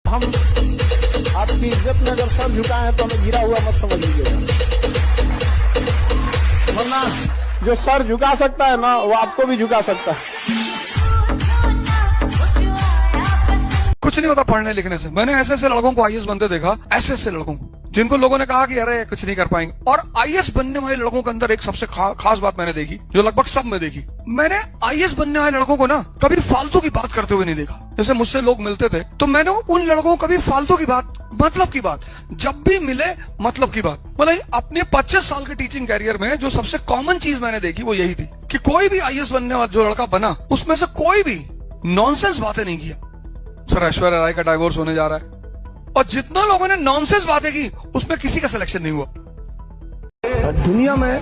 हम आपकी इज्जत में अगर सर झुकाए हैं तो हमें गिरा हुआ मत समझ लीजिएगा, वरना जो सर झुका सकता है ना वो आपको भी झुका सकता है। कुछ नहीं होता पढ़ने लिखने से। मैंने ऐसे ऐसे लड़कों को आईएएस बनते देखा, ऐसे ऐसे लड़कों को जिनको लोगों ने कहा कि अरे कुछ नहीं कर पाएंगे। और आईएएस बनने वाले लड़कों के अंदर एक सबसे खास बात मैंने देखी, जो लगभग सब में देखी। मैंने आईएएस बनने वाले लड़कों को ना कभी फालतू की बात करते हुए नहीं देखा। जैसे मुझसे लोग मिलते थे तो मैंने उन लड़कों को कभी फालतू की बात, मतलब की बात, जब भी मिले मतलब की बात। मतलब अपने 25 साल के टीचिंग कैरियर में जो सबसे कॉमन चीज मैंने देखी वो यही थी कि कोई भी आईएएस बनने वाला जो लड़का बना उसमें से कोई भी नॉनसेंस बातें नहीं किया। सर ऐश्वर्या राय का डाइवोर्स होने जा रहा है और जितना लोगों ने नॉनसेंस बातें की उसमें किसी का सिलेक्शन नहीं हुआ। दुनिया में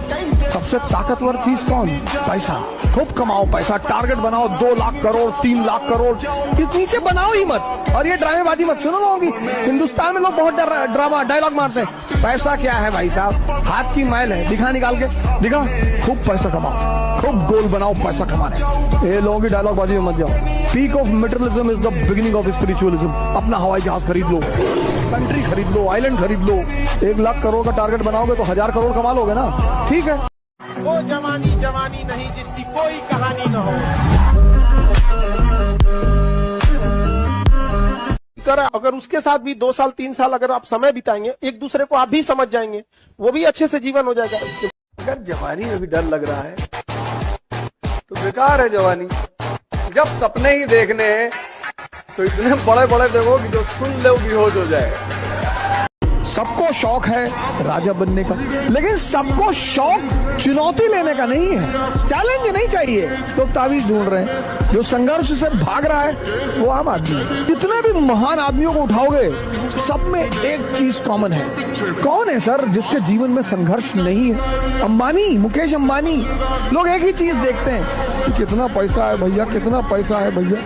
सबसे ताकतवर चीज कौन? पैसा। खूब कमाओ पैसा, टारगेट बनाओ 2 लाख करोड़ 3 लाख करोड़, इस नीचे बनाओ ही मत। और ये ड्रामेबाजी मत सुनो लोगों की। हिंदुस्तान में लोग बहुत ड्रामा डायलॉग मारते हैं। पैसा क्या है भाई साहब? हाथ की मैल है, दिखा निकाल के दिखा। खूब पैसा कमाओ, खूब गोल बनाओ पैसा कमाने। ये लोगों की डायलॉग बाजी में मत जाओ। Peak of materialism is the beginning of spiritualism. अपना हवाई जहाज खरीद लो, कंट्री खरीद लो, आइलैंड खरीद लो। 1 लाख करोड़ का टारगेट बनाओगे तो 1000 करोड़ कमा लोगे ना। ठीक है। वो जवानी जवानी नहीं जिसकी कोई कहानी न हो। अगर उसके साथ भी 2 साल 3 साल अगर आप समय बिताएंगे, एक दूसरे को आप भी समझ जाएंगे, वो भी अच्छे से जीवन हो जाएगा। अगर जवानी में भी डर लग रहा है तो बेकार है जवानी। जब सपने ही देखने हैं तो इतने बड़े बड़े देखो कि जो सुन ले बेहोश हो जाए। सबको शौक है राजा बनने का, लेकिन सबको शौक चुनौती लेने का नहीं है। चैलेंज नहीं चाहिए। लोग तावीज ढूंढ रहे हैं। जो संघर्ष से भाग रहा है वो आम आदमी है। जितने भी महान आदमियों को उठाओगे सब में एक चीज कॉमन है। कौन है सर जिसके जीवन में संघर्ष नहीं है? अंबानी, मुकेश अंबानी। लोग एक ही चीज देखते हैं कि कितना पैसा है भैया, कितना पैसा है भैया।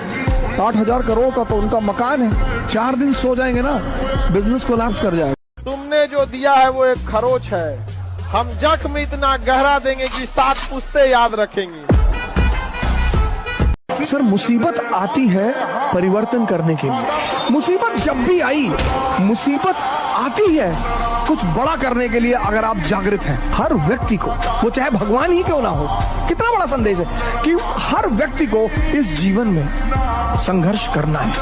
8000 करोड़ का तो उनका मकान है। 4 दिन सो जाएंगे ना बिजनेस कोलैप्स कर जाएगा। तुमने जो दिया है वो एक खरोच है। हम जख्म इतना गहरा देंगे कि 7 पुश्ते याद रखेंगी। सर मुसीबत आती है परिवर्तन करने के लिए। मुसीबत जब भी आई, मुसीबत आती है कुछ बड़ा करने के लिए। अगर आप जागृत हैं, हर व्यक्ति को, वो चाहे भगवान ही क्यों ना हो, कितना बड़ा संदेश है कि हर व्यक्ति को इस जीवन में संघर्ष करना है।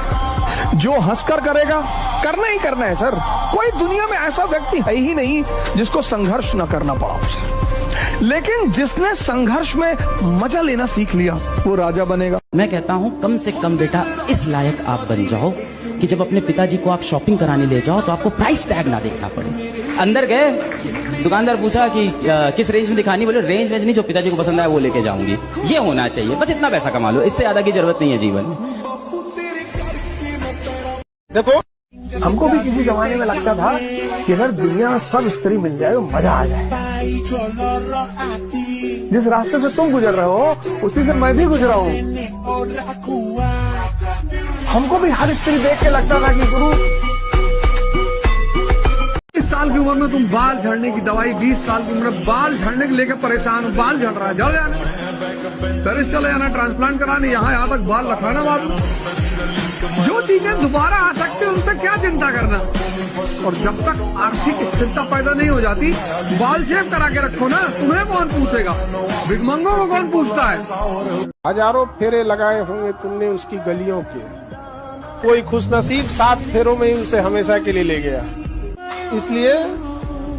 जो हंसकर करेगा, करना ही करना है सर। कोई दुनिया में ऐसा व्यक्ति है ही नहीं जिसको संघर्ष न करना पड़ा उसे। लेकिन जिसने संघर्ष में मजा लेना सीख लिया वो राजा बनेगा। मैं कहता हूं कम से कम बेटा इस लायक आप बन जाओ कि जब अपने पिताजी को आप शॉपिंग कराने ले जाओ तो आपको प्राइस टैग ना देखना पड़े। अंदर गए, दुकानदार पूछा कि किस रेंज में दिखानी, बोले रेंज नहीं, जो पिताजी को पसंद आया वो लेके जाऊंगी। ये होना चाहिए, बस इतना पैसा कमा लो, इससे ज्यादा की जरूरत नहीं है जीवन में। देखो हमको भी किसी जमाने में लगता था कि अगर दुनिया में सब स्त्री मिल जाए तो मजा आ जाए। जिस रास्ते से तुम गुजर रहे हो उसी से मैं भी गुजरा हूँ। हमको भी हर स्त्री देख के लगता था कि गुरु 20 साल की उम्र में तुम बाल झड़ने की दवाई, 20 साल की उम्र में बाल झड़ने के लेकर परेशान हो। बाल झड़ रहा है, झड़ जाना, पेरिस चले जाना, ट्रांसप्लांट कराने, यहाँ तक बाल रखाना। बात जो चीजें दोबारा आ सकती है उनसे क्या चिंता करना। और जब तक आर्थिक स्थिरता पैदा नहीं हो जाती, बाल शेव करा के रखो ना। तुम्हें कौन पूछेगा? भिखमंगों को कौन पूछता है? हजारों फेरे लगाए होंगे तुमने उसकी गलियों के, कोई खुशनसीब 7 फेरों में ही उसे हमेशा के लिए ले गया। इसलिए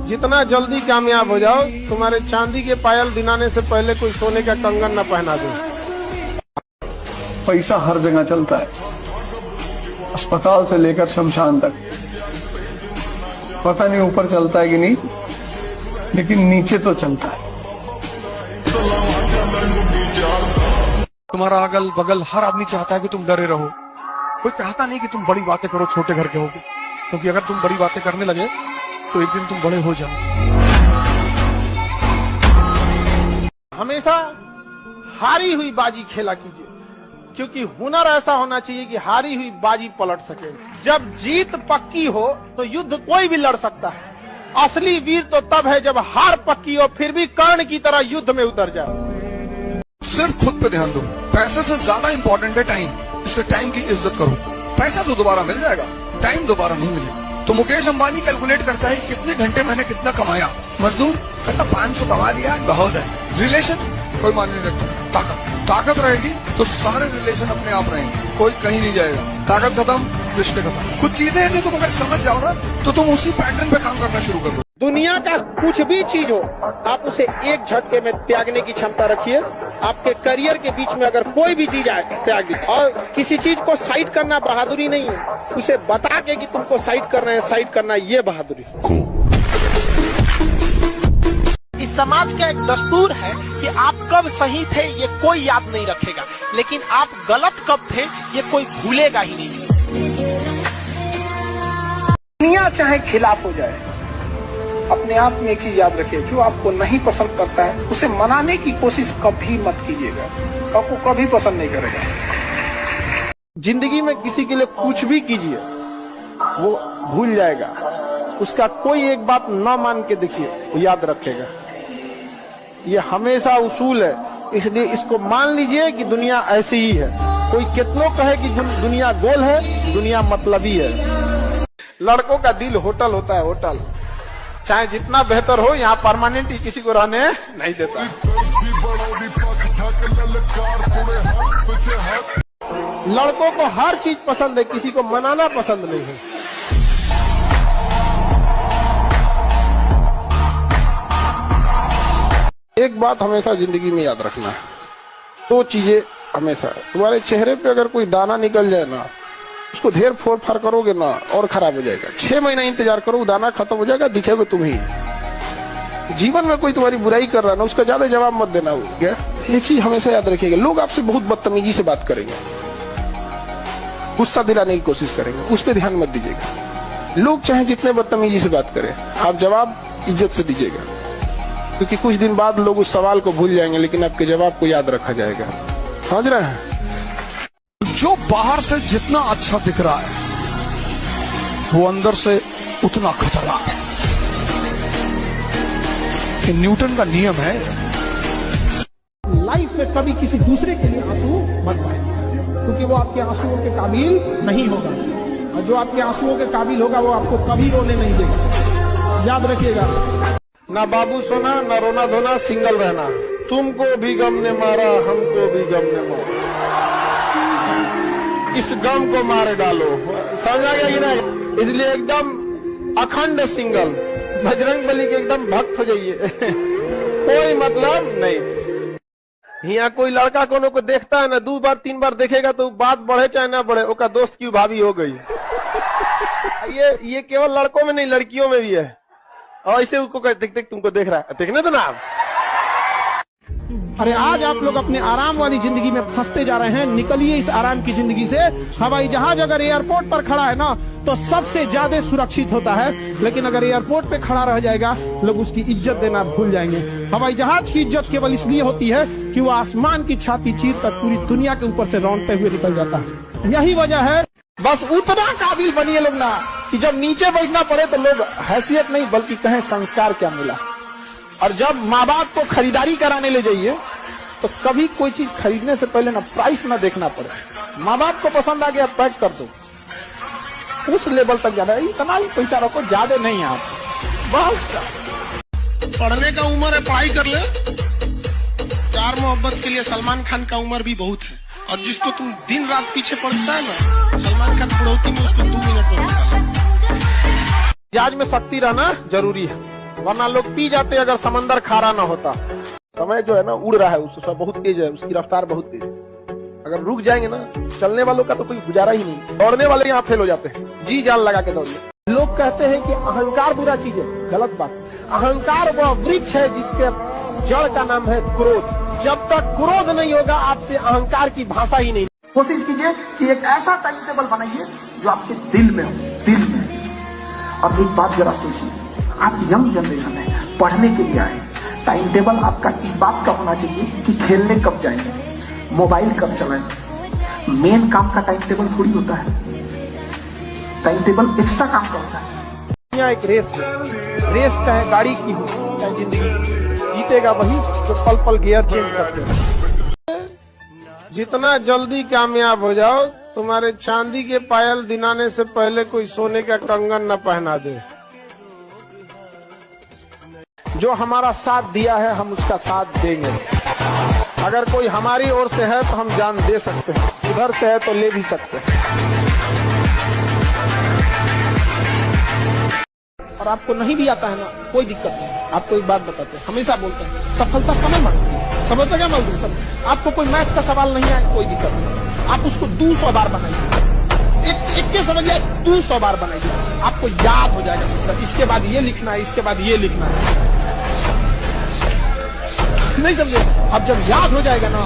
जितना जल्दी कामयाब हो जाओ, तुम्हारे चांदी के पायल दिनाने से पहले कोई सोने का कंगन न पहना दो। पैसा हर जगह चलता है, अस्पताल से लेकर शमशान तक। पता नहीं ऊपर चलता है कि नहीं, लेकिन नीचे तो चलता है। तुम्हारा अगल बगल हर आदमी चाहता है कि तुम डरे रहो। कोई चाहता नहीं कि तुम बड़ी बातें करो छोटे घर के होगे, क्योंकि अगर तुम बड़ी बातें करने लगे तो एक दिन तुम बड़े हो जाओ। हमेशा हारी हुई बाजी खेला कीजिए, क्योंकि हुनर ऐसा होना चाहिए कि हारी हुई बाजी पलट सके। जब जीत पक्की हो तो युद्ध कोई भी लड़ सकता है। असली वीर तो तब है जब हार पक्की हो फिर भी कर्ण की तरह युद्ध में उतर जाए। सिर्फ खुद पे ध्यान दो। पैसे से ज्यादा इंपॉर्टेंट है टाइम, इसलिए टाइम की इज्जत करो। पैसा तो दोबारा मिल जाएगा, टाइम दोबारा नहीं मिलेगा। तो मुकेश अंबानी कैलकुलेट करता है कितने घंटे मैंने कितना कमाया, मजदूर कहता 500 कमा लिया बहुत है। रिलेशन कोई मायने नहीं रखता, ताकत रहेगी तो सारे रिलेशन अपने आप रहेंगे, कोई कहीं नहीं जाएगा। ताकत खत्म, रिश्ते खत्म। कुछ चीजें हैं जो तुम अगर समझ जाओ ना तो तुम उसी पैटर्न पे काम करना शुरू कर दो। दुनिया का कुछ भी चीज हो, आप उसे एक झटके में त्यागने की क्षमता रखिए। आपके करियर के बीच में अगर कोई भी चीज आए, त्याग दीजिए। और किसी चीज को साइड करना बहादुरी नहीं है, उसे बता के कि तुमको साइड करना है, साइड करना है, ये बहादुरी। इस समाज का एक दस्तूर है कि आप कब सही थे ये कोई याद नहीं रखेगा, लेकिन आप गलत कब थे ये कोई भूलेगा ही नहीं। दुनिया चाहे खिलाफ हो जाए, अपने आप में एक चीज याद रखिए, जो आपको नहीं पसंद करता है उसे मनाने की कोशिश कभी मत कीजिएगा, आपको कभी पसंद नहीं करेगा। जिंदगी में किसी के लिए कुछ भी कीजिए, वो भूल जाएगा। उसका कोई एक बात न मान के देखिए, वो याद रखेगा। ये हमेशा उसूल है, इसलिए इसको मान लीजिए कि दुनिया ऐसी ही है। कोई कितनों कहे कि दुनिया गोल है, दुनिया मतलबी है। लड़कों का दिल होटल होता है, होटल चाहे जितना बेहतर हो, यहाँ परमानेंट ही किसी को रहने नहीं देता। लड़कों को हर चीज पसंद है, किसी को मनाना पसंद नहीं है। एक बात हमेशा जिंदगी में याद रखना है, दो चीजें हमेशा। तुम्हारे चेहरे पे अगर कोई दाना निकल जाए ना, उसको ढेर फोड़ फाड़ करोगे ना और खराब हो जाएगा। 6 महीना इंतजार करो, दाना खत्म हो जाएगा, दिखेगा तुम ही। जीवन में कोई तुम्हारी बुराई कर रहा है ना, उसका ज्यादा जवाब मत देना। क्या एक चीज हमेशा याद रखिएगा, लोग आपसे बहुत बदतमीजी से बात करेंगे, गुस्सा दिलाने की कोशिश करेंगे, उस पर ध्यान मत दीजिएगा। लोग चाहे जितने बदतमीजी से बात करें, आप जवाब इज्जत से दीजिएगा, क्योंकि कुछ दिन बाद लोग उस सवाल को भूल जाएंगे, लेकिन आपके जवाब को याद रखा जाएगा। समझ रहे हैं? जो बाहर से जितना अच्छा दिख रहा है वो अंदर से उतना खतरनाक है। कि न्यूटन का नियम है, लाइफ में कभी किसी दूसरे के लिए आंसू मत बहाइए, क्योंकि वो आपके आंसुओं के काबिल नहीं होगा, और जो आपके आंसुओं के काबिल होगा वो आपको कभी रोने नहीं देगा। याद रखिएगा, ना बाबू सोना, ना रोना धोना, सिंगल रहना। तुमको भी गम ने मारा, हमको भी गम ने मारा, इस गम को मार डालो। समझ आ गया कि नहीं? इसलिए एकदम अखंड सिंगल, बजरंगबली के एकदम भक्त हो जाइए। कोई मतलब नहीं। यहाँ कोई लड़का कोनो को देखता है ना, 2 बार 3 बार देखेगा तो बात बढ़े चाहे ना बढ़े, उसका दोस्त की भाभी हो गई। ये केवल लड़कों में नहीं, लड़कियों में भी है। और ऐसे उसको देख देख तुमको देख रहा है, देखने तो ना आप। अरे आज आप लोग अपने आराम वाली जिंदगी में फंसते जा रहे हैं, निकलिए इस आराम की जिंदगी से। हवाई जहाज अगर एयरपोर्ट पर खड़ा है ना तो सबसे ज्यादा सुरक्षित होता है, लेकिन अगर एयरपोर्ट पे खड़ा रह जाएगा लोग उसकी इज्जत देना भूल जाएंगे। हवाई जहाज की इज्जत केवल इसलिए होती है कि वो आसमान की छाती चीर कर पूरी दुनिया के ऊपर से रौंदते हुए निकल जाता है। यही वजह है, बस उतना काबिल बनिए लोग ना कि जब नीचे बैठना पड़े तो लोग हैसियत नहीं बल्कि कहें संस्कार क्या मिला। और जब माँ बाप को खरीदारी कराने ले जाइए तो कभी कोई चीज खरीदने से पहले ना प्राइस ना देखना पड़े, माँ बाप को पसंद आ गया पैक कर दो, उस लेवल तक जाना है। इतना ही पैसा रखो, ज्यादा नहीं आप बस। पढ़ने का उम्र है, पढ़ाई कर ले। प्यार मोहब्बत के लिए सलमान खान का उम्र भी बहुत है, और जिसको तुम दिन रात पीछे पड़ता है ना, सलमान खान पड़ोती में उसको 2 मिनट में निकाला। मिजाज में शक्ति रहना जरूरी है, वरना लोग पी जाते अगर समंदर खारा ना होता। समय जो है ना उड़ रहा है, उसका बहुत तेज है, उसकी रफ्तार बहुत तेज। अगर रुक जाएंगे ना, चलने वालों का तो कोई गुजारा ही नहीं। दौड़ने वाले यहाँ फेल हो जाते हैं, जी जान लगा के दौड़िए। लोग कहते हैं कि अहंकार बुरा चीज है, गलत बात। अहंकार वह वृक्ष है जिसके जड़ का नाम है क्रोध। जब तक क्रोध नहीं होगा आपसे अहंकार की भाषा ही नहीं। कोशिश कीजिए कि एक ऐसा टाइम टेबल बनाइए जो आपके दिल में हो, दिल में। अब एक बात जरा सोचिए, आप यंग जनरेशन है, पढ़ने के लिए आए, टाइम टेबल आपका इस बात का होना चाहिए कि खेलने कब जाएंगे, मोबाइल कब चलाएंगे। मेन काम का टाइम टेबल थोड़ी होता है, टाइम टेबल एक्स्ट्रा काम का होता है। यहाँ एक रेस का है, गाड़ी की हो चाहे जिंदगी, जीतेगा वही जो पल पल गियर चेंज करते हैं। जितना जल्दी कामयाब हो जाओ तुम्हारे चांदी के पायल दिलाने से पहले कोई सोने का कंगन न पहना दे। जो हमारा साथ दिया है हम उसका साथ देंगे। अगर कोई हमारी ओर से है तो हम जान दे सकते हैं, उधर से है तो ले भी सकते हैं। और आपको नहीं भी आता है ना, कोई दिक्कत नहीं। आपको एक बात बताते हैं, हमेशा बोलते हैं सफलता समय मांगती है। समझते क्या मालूम सब? आपको कोई मैथ का सवाल नहीं आए, कोई दिक्कत नहीं, आप उसको 200 बार बनाइए, एक के समझिए 200 बार बनाइए, आपको याद हो जाएगा। इसके बाद ये लिखना है, इसके बाद ये लिखना है, नहीं समझे? अब जब याद हो जाएगा ना,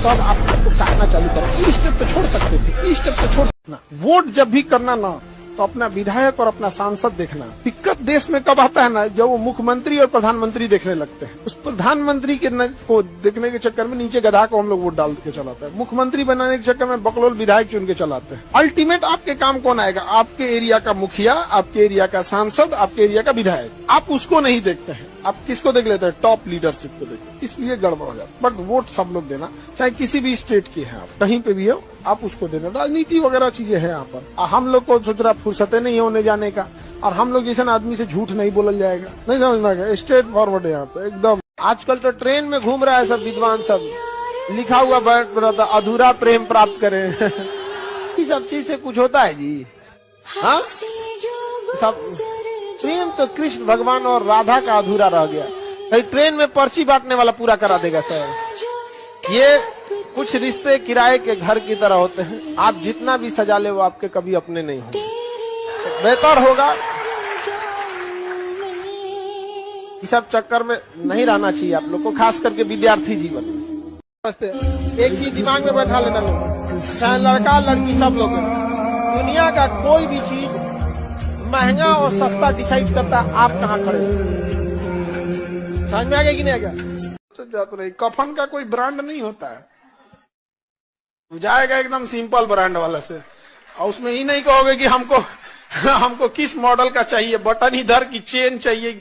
तो अब आप उसको काटना चालू करो। इस स्टेप पे छोड़ सकते थे, इस स्टेप पे छोड़ सकना। वोट जब भी करना ना, तो अपना विधायक और अपना सांसद देखना। दिक्कत देश में कब आता है ना, जब वो मुख्यमंत्री और प्रधानमंत्री देखने लगते हैं। उस प्रधानमंत्री के को देखने के चक्कर में नीचे गधा को हम लोग वोट डाल के चलाते हैं, मुख्यमंत्री बनाने के चक्कर में बकलोल विधायक चुन के चलाते हैं। अल्टीमेट आपके काम कौन आएगा? आपके एरिया का मुखिया, आपके एरिया का सांसद, आपके एरिया का विधायक। आप उसको नहीं देखते हैं, आप किसको देख लेते हैं? टॉप लीडरशिप को देखते हैं। इसलिए गड़बड़ हो जाता है। बट वोट सब लोग देना, चाहे किसी भी स्टेट के हैं, आप कहीं पे भी हो, आप उसको देना। राजनीति वगैरह चीजें हैं यहाँ पर। हम लोग को सोच रहा फुर्सतें नहीं होने जाने का, और हम लोग जैसे आदमी से झूठ नहीं बोलल जाएगा, नहीं समझना क्या? स्ट्रेट फॉरवर्ड है यहाँ पे एकदम। आजकल तो ट्रेन में घूम रहा है सब विद्वान, सब लिखा हुआ बैठ रहा था, अधूरा प्रेम प्राप्त करें। इस सब चीज से कुछ होता है जी? हाँ, सब प्रेम तो कृष्ण भगवान और राधा का अधूरा रह गया। भाई ट्रेन में पर्ची बांटने वाला पूरा करा देगा सर। ये कुछ रिश्ते किराए के घर की तरह होते हैं, आप जितना भी सजा ले वो आपके कभी अपने नहीं होंगे। बेहतर होगा इस सब चक्कर में नहीं रहना चाहिए आप लोग को, खास करके विद्यार्थी जीवन में। एक ही दिमाग में बैठा लेना लोग, चाहे लड़का लड़की सब लोग। दुनिया का कोई भी चीज महंगा और सस्ता डिसाइड करता है, आप कहाँ खड़े हो। समझ में आ गया कि नहीं आ गया? कफन का कोई ब्रांड नहीं होता है, जाएगा एकदम सिंपल ब्रांड वाला से, और उसमें ही नहीं कहोगे कि हमको किस मॉडल का चाहिए, बटन इधर की चेन चाहिए।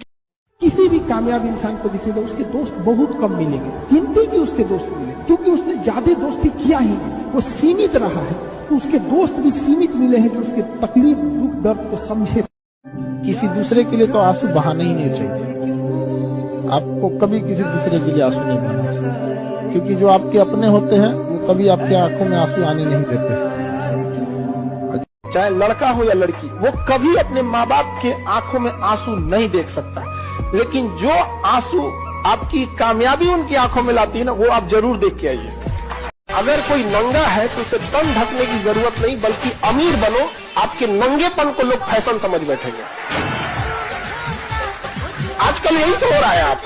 किसी भी कामयाब इंसान को दिखेगा उसके दोस्त बहुत कम मिलेंगे, गिनती के उसके दोस्त मिले, क्योंकि उसने ज्यादा दोस्ती किया ही नहीं, वो सीमित रहा है। तो उसके दोस्त भी सीमित मिले हैं जो उसके तकलीफ दुख दर्द को समझे। किसी दूसरे के लिए तो आंसू बहाना ही नहीं चाहिए, आपको कभी किसी दूसरे के लिए आंसू नहीं बहाना चाहिए, क्योंकि जो आपके अपने होते हैं वो कभी आपके आंखों में आंसू आने नहीं देते। चाहे लड़का हो या लड़की, वो कभी अपने माँ बाप के आंखों में आंसू नहीं देख सकता, लेकिन जो आंसू आपकी कामयाबी उनकी आंखों में लाती है ना, वो आप जरूर देख के आइए। अगर कोई नंगा है तो उसे तन ढकने की जरूरत नहीं, बल्कि अमीर बनो, आपके नंगेपन को लोग फैशन समझ बैठेंगे। आजकल यही तो हो रहा है। आप